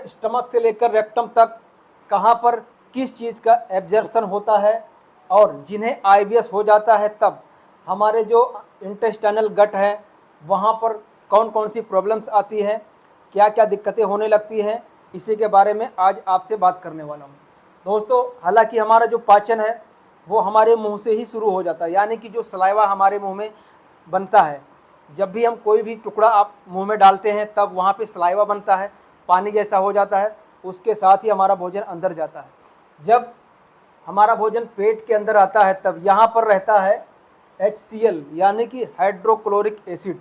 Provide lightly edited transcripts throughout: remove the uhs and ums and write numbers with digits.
Stomach से लेकर rectum तक कहाँ पर किस चीज़ का एब्जॉर्प्शन होता है, और जिन्हें आईबीएस हो जाता है तब हमारे जो इंटेस्टाइनल गट है वहाँ पर कौन कौन सी प्रॉब्लम्स आती हैं, क्या क्या दिक्कतें होने लगती हैं, इसी के बारे में आज आपसे बात करने वाला हूँ। दोस्तों, हालांकि हमारा जो पाचन है वो हमारे मुंह से ही शुरू हो जाता है, यानी कि जो सलाइवा हमारे मुंह में बनता है, जब भी हम कोई भी टुकड़ा आप मुंह में डालते हैं तब वहाँ पे सलाइवा बनता है, पानी जैसा हो जाता है, उसके साथ ही हमारा भोजन अंदर जाता है। जब हमारा भोजन पेट के अंदर आता है तब यहाँ पर रहता है HCl यानी कि हाइड्रोक्लोरिक एसिड।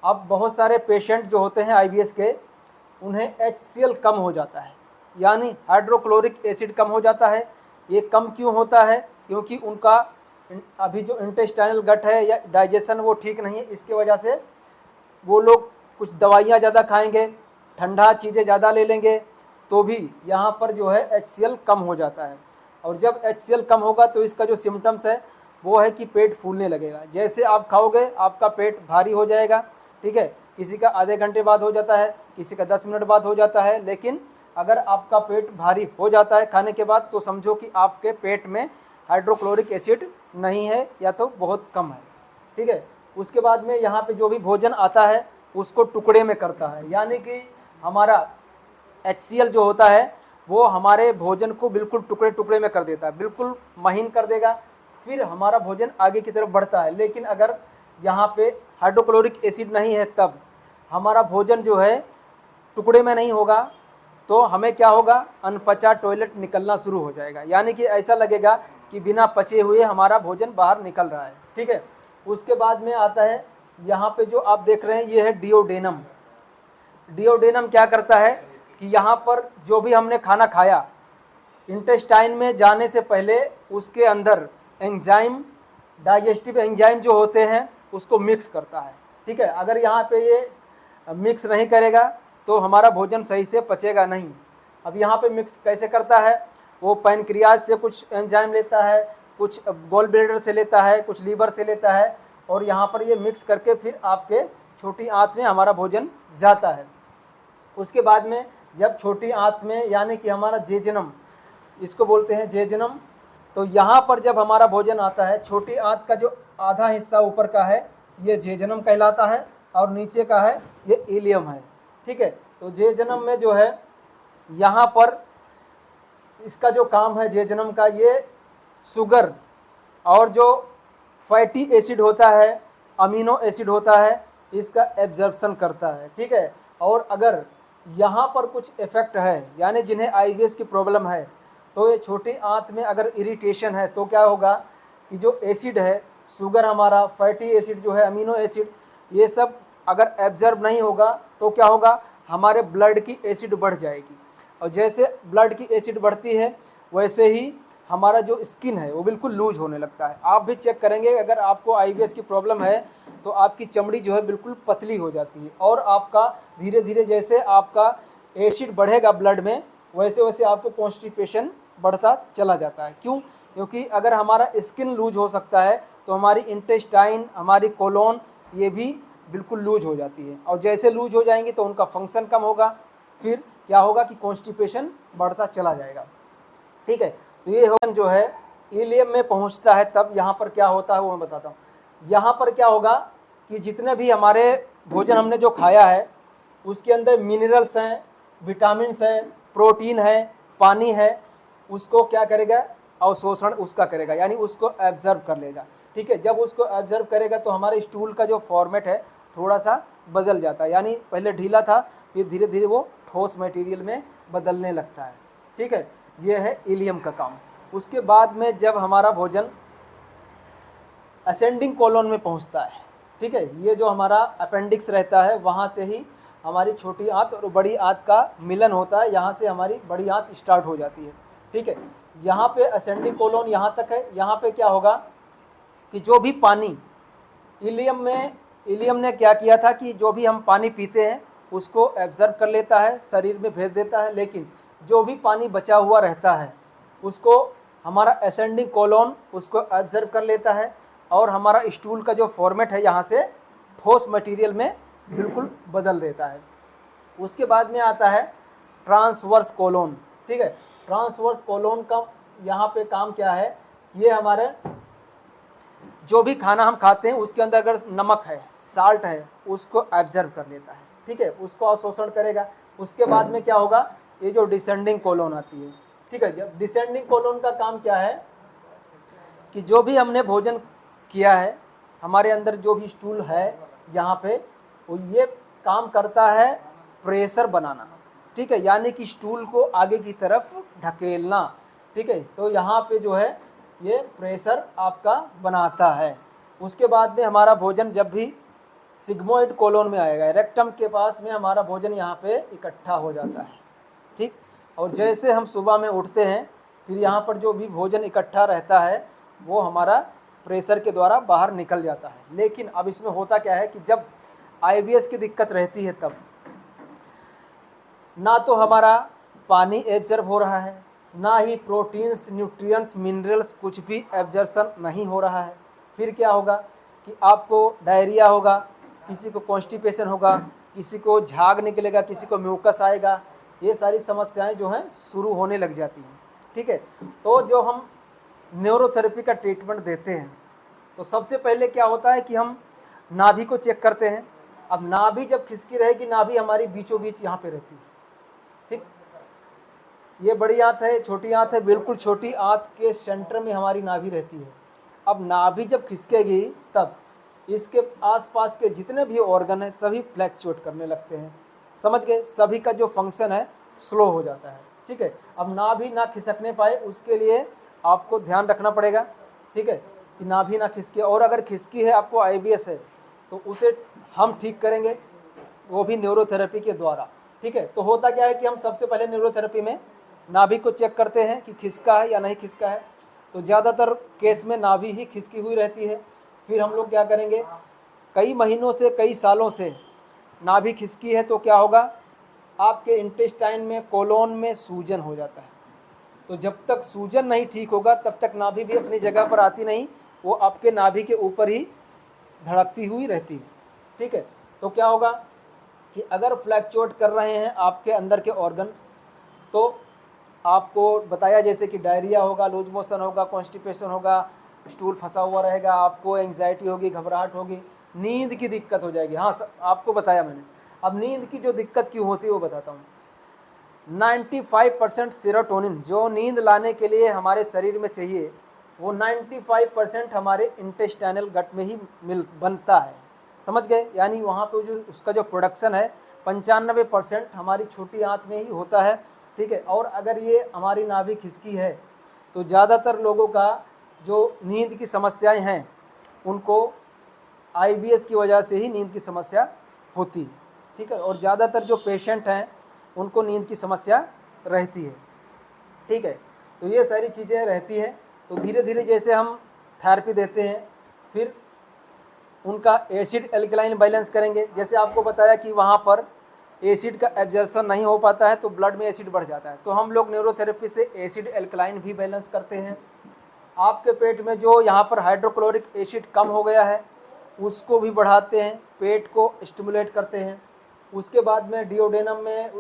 अब बहुत सारे पेशेंट जो होते हैं आईबीएस के, उन्हें HCl कम हो जाता है, यानी हाइड्रोक्लोरिक एसिड कम हो जाता है। ये कम क्यों होता है? क्योंकि उनका अभी जो इंटेस्टाइनल गट है या डाइजेशन वो ठीक नहीं है, इसके वजह से वो लोग कुछ दवाइयाँ ज़्यादा खाएंगे, ठंडा चीज़ें ज़्यादा ले लेंगे, तो भी यहाँ पर जो है HCl कम हो जाता है। और जब HCl कम होगा तो इसका जो सिम्टम्स है वो है कि पेट फूलने लगेगा। जैसे आप खाओगे आपका पेट भारी हो जाएगा, ठीक है। किसी का आधे घंटे बाद हो जाता है, किसी का 10 मिनट बाद हो जाता है, लेकिन अगर आपका पेट भारी हो जाता है खाने के बाद तो समझो कि आपके पेट में हाइड्रोक्लोरिक एसिड नहीं है या तो बहुत कम है, ठीक है। उसके बाद में यहाँ पे जो भी भोजन आता है उसको टुकड़े में करता है, यानी कि हमारा HCl जो होता है वो हमारे भोजन को बिल्कुल टुकड़े टुकड़े में कर देता है, बिल्कुल महीन कर देगा, फिर हमारा भोजन आगे की तरफ बढ़ता है। लेकिन अगर यहाँ पे हाइड्रोक्लोरिक एसिड नहीं है तब हमारा भोजन जो है टुकड़े में नहीं होगा, तो हमें क्या होगा, अनपचा टॉयलेट निकलना शुरू हो जाएगा, यानी कि ऐसा लगेगा कि बिना पचे हुए हमारा भोजन बाहर निकल रहा है, ठीक है। उसके बाद में आता है यहाँ पे जो आप देख रहे हैं ये है डिओडेनम। डिओडेनम क्या करता है कि यहाँ पर जो भी हमने खाना खाया इंटेस्टाइन में जाने से पहले उसके अंदर एंजाइम, डाइजेस्टिव एंजाइम जो होते हैं उसको मिक्स करता है, ठीक है। अगर यहाँ पे ये मिक्स नहीं करेगा तो हमारा भोजन सही से पचेगा नहीं। अब यहाँ पे मिक्स कैसे करता है, वो पैनक्रियाज से कुछ एंजाइम लेता है, कुछ गॉल ब्लैडर से लेता है, कुछ लीवर से लेता है, और यहाँ पर ये मिक्स करके फिर आपके छोटी आंत में हमारा भोजन जाता है। उसके बाद में जब छोटी आंत में, यानी कि हमारा जेजनम, इसको बोलते हैं जेजनम, तो यहाँ पर जब हमारा भोजन आता है, छोटी आंत का जो आधा हिस्सा ऊपर का है ये जेजनम कहलाता है, और नीचे का है ये इलियम है, ठीक है। तो जेजनम में जो है यहाँ पर इसका जो काम है जेजनम का, ये शुगर और जो फैटी एसिड होता है, अमीनो एसिड होता है, इसका एब्जॉर्प्शन करता है, ठीक है। और अगर यहाँ पर कुछ इफ़ेक्ट है, यानी जिन्हें आईबीएस की प्रॉब्लम है, तो ये छोटी आंत में अगर इरिटेशन है तो क्या होगा कि जो एसिड है, शुगर हमारा, फैटी एसिड जो है, अमीनो एसिड, ये सब अगर एब्जॉर्ब नहीं होगा तो क्या होगा, हमारे ब्लड की एसिड बढ़ जाएगी, और जैसे ब्लड की एसिड बढ़ती है वैसे ही हमारा जो स्किन है वो बिल्कुल लूज होने लगता है। आप भी चेक करेंगे, अगर आपको आईबीएस की प्रॉब्लम है तो आपकी चमड़ी जो है बिल्कुल पतली हो जाती है, और आपका धीरे धीरे जैसे आपका एसिड बढ़ेगा ब्लड में वैसे वैसे आपको कॉन्स्टिपेशन बढ़ता चला जाता है। क्यों? क्योंकि अगर हमारा स्किन लूज हो सकता है तो हमारी इंटेस्टाइन, हमारी कोलोन, ये भी बिल्कुल लूज हो जाती है, और जैसे लूज हो जाएंगी तो उनका फंक्शन कम होगा, फिर क्या होगा कि कॉन्स्टिपेशन बढ़ता चला जाएगा, ठीक है। तो ये भोजन जो है इलियम में पहुंचता है तब यहाँ पर क्या होता है वो मैं बताता हूँ। यहाँ पर क्या होगा कि जितने भी हमारे भोजन हमने जो खाया है उसके अंदर मिनरल्स हैं, विटामिन्स हैं, प्रोटीन है, पानी है, उसको क्या करेगा, अवशोषण उसका करेगा, यानी उसको एब्जर्व कर लेगा, ठीक है। जब उसको एब्जर्व करेगा तो हमारे स्टूल का जो फॉर्मेट है थोड़ा सा बदल जाता है, यानी पहले ढीला था फिर धीरे धीरे वो ठोस मटेरियल में बदलने लगता है, ठीक है। ये है इलियम का काम। उसके बाद में जब हमारा भोजन असेंडिंग कोलोन में पहुंचता है, ठीक है, ये जो हमारा अपेंडिक्स रहता है वहाँ से ही हमारी छोटी आंत और बड़ी आंत का मिलन होता है, यहाँ से हमारी बड़ी आंत स्टार्ट हो जाती है, ठीक है। यहाँ पे असेंडिंग कोलोन यहाँ तक है। यहाँ पे क्या होगा कि जो भी पानी इलियम ने क्या किया था कि जो भी हम पानी पीते हैं उसको एब्जर्व कर लेता है, शरीर में भेज देता है, लेकिन जो भी पानी बचा हुआ रहता है उसको हमारा असेंडिंग कोलोन उसको एब्जर्व कर लेता है, और हमारा स्टूल का जो फॉर्मेट है यहाँ से ठोस मटेरियल में बिल्कुल बदल देता है। उसके बाद में आता है ट्रांसवर्स कोलोन। ठीक है, ट्रांसवर्स कोलोन का यहाँ पे काम क्या है, ये हमारे जो भी खाना हम खाते हैं उसके अंदर अगर नमक है, साल्ट है, उसको एब्जर्व कर लेता है। ठीक है, उसको अवशोषण करेगा। उसके बाद में क्या होगा, ये जो डिसेंडिंग कोलोन आती है। ठीक है, जब डिसेंडिंग कोलोन का काम क्या है कि जो भी हमने भोजन किया है, हमारे अंदर जो भी स्टूल है यहाँ पे, वो ये काम करता है प्रेशर बनाना। ठीक है, यानी कि स्टूल को आगे की तरफ ढकेलना। ठीक है, तो यहाँ पे जो है ये प्रेशर आपका बनाता है। उसके बाद में हमारा भोजन जब भी सिग्मोइड कोलोन में आएगा, रेक्टम के पास में हमारा भोजन यहाँ पे इकट्ठा हो जाता है। ठीक, और जैसे हम सुबह में उठते हैं, फिर यहाँ पर जो भी भोजन इकट्ठा रहता है वो हमारा प्रेशर के द्वारा बाहर निकल जाता है। लेकिन अब इसमें होता क्या है कि जब आईबीएस की दिक्कत रहती है, तब ना तो हमारा पानी एब्जर्व हो रहा है, ना ही प्रोटीन्स, न्यूट्रिएंट्स, मिनरल्स कुछ भी एब्जर्प्शन नहीं हो रहा है। फिर क्या होगा कि आपको डायरिया होगा, किसी को कॉन्स्टिपेशन होगा, किसी को झाग निकलेगा, किसी को म्यूकस आएगा। ये सारी समस्याएं जो हैं शुरू होने लग जाती हैं। ठीक है, तो जो हम न्यूरोथेरेपी का ट्रीटमेंट देते हैं, तो सबसे पहले क्या होता है कि हम नाभि को चेक करते हैं। अब नाभि जब खिसकी रहेगी, नाभि हमारी बीचों बीच यहाँ पे रहती है। ठीक, ये बड़ी आंत है, छोटी आंत है, बिल्कुल छोटी आंत के सेंटर में हमारी नाभि रहती है। अब नाभि जब खिसकेगी, तब इसके आसपास के जितने भी ऑर्गन हैं सभी फ्लैक्चुएट करने लगते हैं। समझ गए, सभी का जो फंक्शन है स्लो हो जाता है। ठीक है, अब नाभि ना खिसकने पाए उसके लिए आपको ध्यान रखना पड़ेगा। ठीक है, कि नाभि ना खिसके, और अगर खिसकी है, आपको आईबीएस है, तो उसे हम ठीक करेंगे, वो भी न्यूरोथेरेपी के द्वारा। ठीक है, तो होता क्या है कि हम सबसे पहले न्यूरोथेरेपी में नाभि को चेक करते हैं कि खिसका है या नहीं खिसका है। तो ज़्यादातर केस में नाभि ही खिसकी हुई रहती है। फिर हम लोग क्या करेंगे, कई महीनों से, कई सालों से नाभि खिसकी है, तो क्या होगा, आपके इंटेस्टाइन में, कोलोन में सूजन हो जाता है। तो जब तक सूजन नहीं ठीक होगा, तब तक नाभि भी अपनी जगह पर आती नहीं, वो आपके नाभि के ऊपर ही धड़कती हुई रहती है। ठीक है, तो क्या होगा कि अगर फ्लैक्चुएट कर रहे हैं आपके अंदर के ऑर्गन, तो आपको बताया जैसे कि डायरिया होगा, लूज मोशन होगा, कॉन्स्टिपेशन होगा, स्टूल फंसा हुआ रहेगा, आपको एंग्जाइटी होगी, घबराहट होगी, नींद की दिक्कत हो जाएगी। हाँ, आपको बताया मैंने। अब नींद की जो दिक्कत क्यों होती है वो बताता हूँ। 95% सेरोटोनिन जो नींद लाने के लिए हमारे शरीर में चाहिए, वो 95% हमारे इंटेस्टाइनल गट में ही बनता है। समझ गए, यानी वहाँ पे जो उसका जो प्रोडक्शन है 95% हमारी छोटी आंत में ही होता है। ठीक है, और अगर ये हमारी नाभि खिसकी है, तो ज़्यादातर लोगों का जो नींद की समस्याएं हैं, उनको आईबीएस की वजह से ही नींद की समस्या होती है। ठीक है, और ज़्यादातर जो पेशेंट हैं उनको नींद की समस्या रहती है। ठीक है, तो ये सारी चीज़ें रहती हैं। तो धीरे धीरे जैसे हम थेरेपी देते हैं, फिर उनका एसिड एल्कलाइन बैलेंस करेंगे। जैसे आपको बताया कि वहाँ पर एसिड का एब्जॉर्प्शन नहीं हो पाता है, तो ब्लड में एसिड बढ़ जाता है, तो हम लोग न्यूरोथेरेपी से एसिड एल्कलाइन भी बैलेंस करते हैं। आपके पेट में जो यहाँ पर हाइड्रोक्लोरिक एसिड कम हो गया है, उसको भी बढ़ाते हैं, पेट को स्टिमुलेट करते हैं। उसके बाद में डिओडेनम में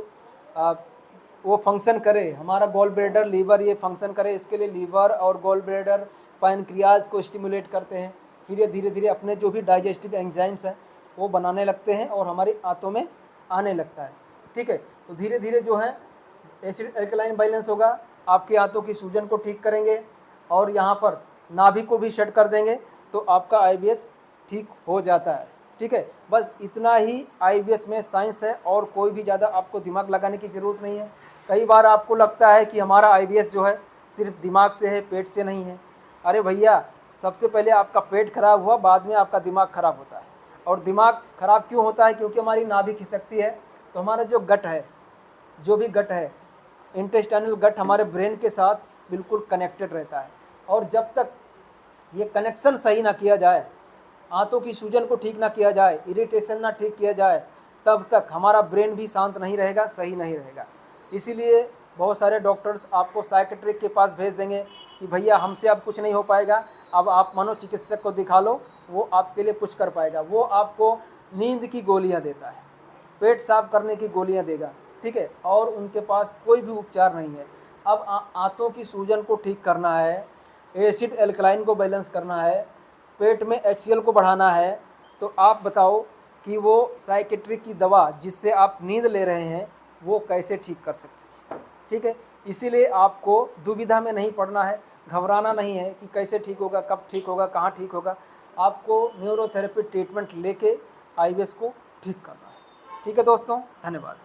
वो फंक्शन करे, हमारा गॉल ब्लैडर, लीवर ये फंक्शन करे, इसके लिए लीवर और गॉल ब्लैडर, पैनक्रियाज को स्टिमुलेट करते हैं। फिर ये धीरे धीरे अपने जो भी डाइजेस्टिव एंजाइम्स हैं वो बनाने लगते हैं और हमारी आंतों में आने लगता है। ठीक है, तो धीरे धीरे जो है एसिड एल्कलाइन बैलेंस होगा, आपकी आंतों की सूजन को ठीक करेंगे और यहाँ पर नाभि को भी शट कर देंगे, तो आपका आईबीएस ठीक हो जाता है। ठीक है, बस इतना ही आईबीएस में साइंस है, और कोई भी ज़्यादा आपको दिमाग लगाने की ज़रूरत नहीं है। कई बार आपको लगता है कि हमारा आईबीएस जो है सिर्फ दिमाग से है, पेट से नहीं है। अरे भैया, सबसे पहले आपका पेट खराब हुआ, बाद में आपका दिमाग खराब होता है। और दिमाग खराब क्यों होता है? क्योंकि हमारी नाभि खिसकती है, तो हमारा जो गट है, जो भी गट है, इंटेस्टाइनल गट हमारे ब्रेन के साथ बिल्कुल कनेक्टेड रहता है। और जब तक ये कनेक्शन सही ना किया जाए, आंतों की सूजन को ठीक ना किया जाए, इरिटेशन ना ठीक किया जाए, तब तक हमारा ब्रेन भी शांत नहीं रहेगा, सही नहीं रहेगा। इसीलिए बहुत सारे डॉक्टर्स आपको साइकेट्रिक के पास भेज देंगे कि भैया हमसे अब कुछ नहीं हो पाएगा, अब आप मनोचिकित्सक को दिखा लो, वो आपके लिए कुछ कर पाएगा। वो आपको नींद की गोलियां देता है, पेट साफ करने की गोलियां देगा। ठीक है, और उनके पास कोई भी उपचार नहीं है। अब आंतों की सूजन को ठीक करना है, एसिड एल्कलाइन को बैलेंस करना है, पेट में HCl को बढ़ाना है, तो आप बताओ कि वो साइकेट्रिक की दवा जिससे आप नींद ले रहे हैं वो कैसे ठीक कर सकती है। ठीक है, इसीलिए आपको दुविधा में नहीं पड़ना है, घबराना नहीं है कि कैसे ठीक होगा, कब ठीक होगा, कहाँ ठीक होगा। आपको न्यूरोथेरेपी ट्रीटमेंट लेके IBS को ठीक करना है। ठीक है दोस्तों, धन्यवाद।